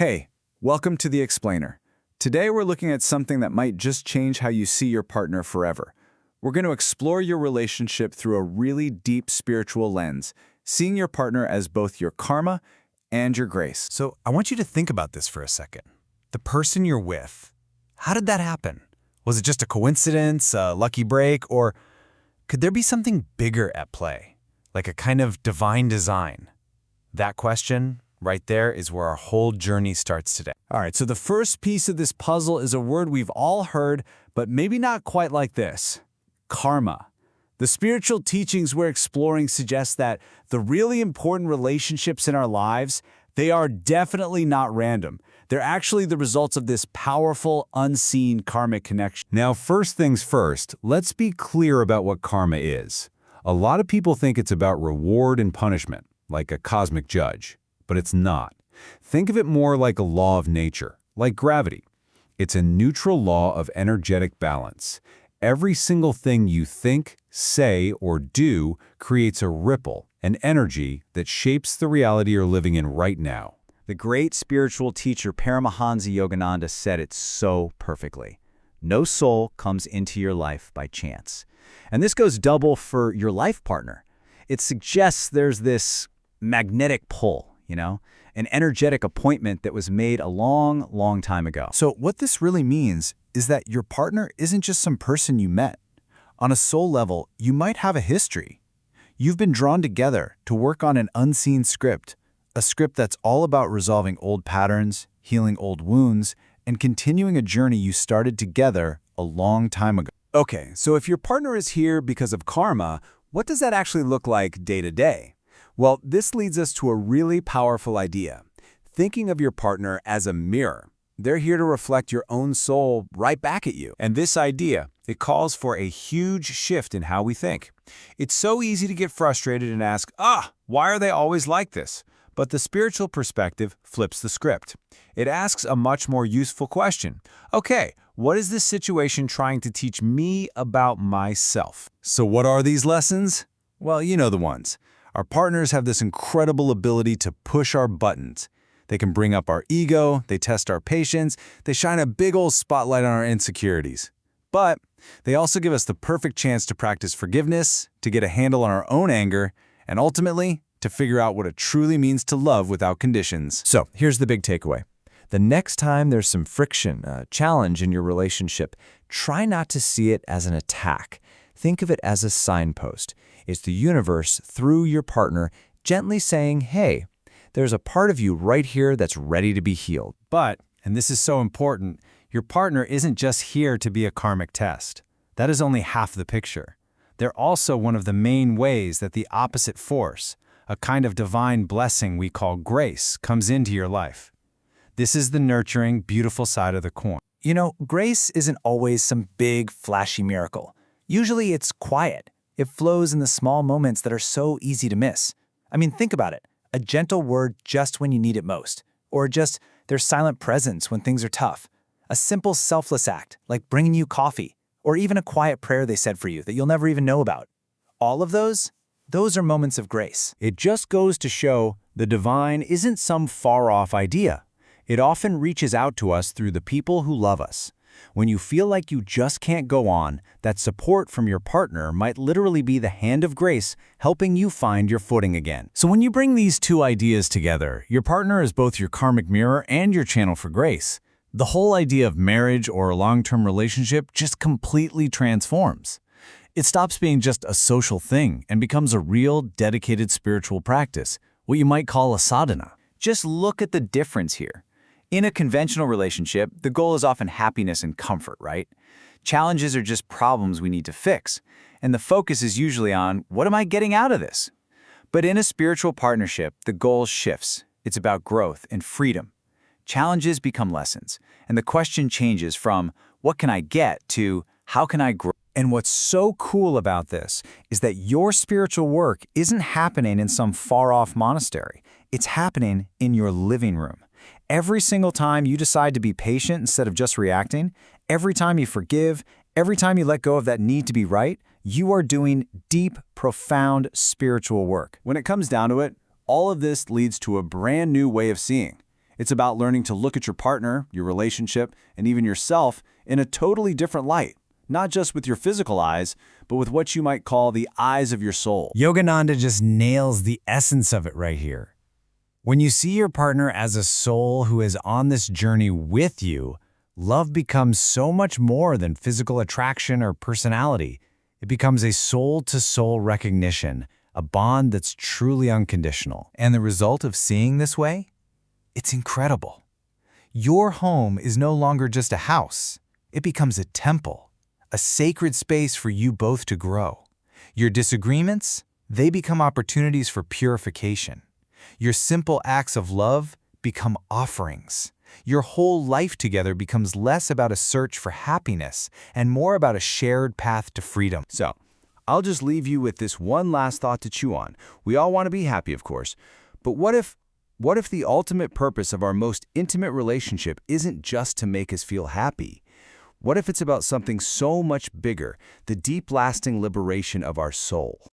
Hey, welcome to The Explainer. Today we're looking at something that might just change how you see your partner forever. We're going to explore your relationship through a really deep spiritual lens, seeing your partner as both your karma and your grace. So I want you to think about this for a second. The person you're with, how did that happen? Was it just a coincidence, a lucky break, or could there be something bigger at play, like a kind of divine design? That question right there is where our whole journey starts today. All right, so the first piece of this puzzle is a word we've all heard, but maybe not quite like this: karma. The spiritual teachings we're exploring suggest that the really important relationships in our lives, they are definitely not random. They're actually the results of this powerful, unseen karmic connection. Now, first things first, let's be clear about what karma is. A lot of people think it's about reward and punishment, like a cosmic judge, but it's not. Think of it more like a law of nature, like gravity. It's a neutral law of energetic balance. Every single thing you think, say, or do creates a ripple, an energy that shapes the reality you're living in right now. The great spiritual teacher Paramahansa Yogananda said it so perfectly. No soul comes into your life by chance. And this goes double for your life partner. It suggests there's this magnetic pull, an energetic appointment that was made a long, long time ago. So what this really means is that your partner isn't just some person you met. On a soul level, you might have a history. You've been drawn together to work on an unseen script, a script that's all about resolving old patterns, healing old wounds, and continuing a journey you started together a long time ago. Okay, so if your partner is here because of karma, what does that actually look like day to day? Well, this leads us to a really powerful idea. Thinking of your partner as a mirror. They're here to reflect your own soul right back at you. And this idea, it calls for a huge shift in how we think. It's so easy to get frustrated and ask, why are they always like this? But the spiritual perspective flips the script. It asks a much more useful question. Okay, what is this situation trying to teach me about myself? So what are these lessons? Well, you know the ones. Our partners have this incredible ability to push our buttons. They can bring up our ego, they test our patience, they shine a big old spotlight on our insecurities. But they also give us the perfect chance to practice forgiveness, to get a handle on our own anger, and ultimately, to figure out what it truly means to love without conditions. So here's the big takeaway. The next time there's some friction, a challenge in your relationship, try not to see it as an attack. Think of it as a signpost. It's the universe, through your partner, gently saying, hey, there's a part of you right here that's ready to be healed. But, and this is so important, your partner isn't just here to be a karmic test. That is only half the picture. They're also one of the main ways that the opposite force, a kind of divine blessing we call grace, comes into your life. This is the nurturing, beautiful side of the coin. Grace isn't always some big, flashy miracle. Usually it's quiet. It flows in the small moments that are so easy to miss. Think about it. A gentle word just when you need it most. Or just their silent presence when things are tough. A simple selfless act, like bringing you coffee. Or even a quiet prayer they said for you that you'll never even know about. All of those are moments of grace. It just goes to show the divine isn't some far-off idea. It often reaches out to us through the people who love us. When you feel like you just can't go on, that support from your partner might literally be the hand of grace helping you find your footing again. So when you bring these two ideas together, your partner is both your karmic mirror and your channel for grace. The whole idea of marriage or a long-term relationship just completely transforms. It stops being just a social thing and becomes a real, dedicated spiritual practice, what you might call a sadhana. Just look at the difference here. In a conventional relationship, the goal is often happiness and comfort, right? Challenges are just problems we need to fix, and the focus is usually on, what am I getting out of this? But in a spiritual partnership, the goal shifts. It's about growth and freedom. Challenges become lessons, and the question changes from, what can I get, to, how can I grow? And what's so cool about this is that your spiritual work isn't happening in some far-off monastery. It's happening in your living room. Every single time you decide to be patient instead of just reacting, every time you forgive, every time you let go of that need to be right, you are doing deep, profound spiritual work. When it comes down to it, all of this leads to a brand new way of seeing. It's about learning to look at your partner, your relationship, and even yourself in a totally different light, not just with your physical eyes, but with what you might call the eyes of your soul. Yogananda just nails the essence of it right here. When you see your partner as a soul who is on this journey with you, love becomes so much more than physical attraction or personality. It becomes a soul-to-soul recognition, a bond that's truly unconditional. And the result of seeing this way? It's incredible. Your home is no longer just a house. It becomes a temple, a sacred space for you both to grow. Your disagreements, they become opportunities for purification. Your simple acts of love become offerings. Your whole life together becomes less about a search for happiness and more about a shared path to freedom. So, I'll just leave you with this one last thought to chew on. We all want to be happy, of course, but what if the ultimate purpose of our most intimate relationship isn't just to make us feel happy? What if it's about something so much bigger, the deep lasting liberation of our soul?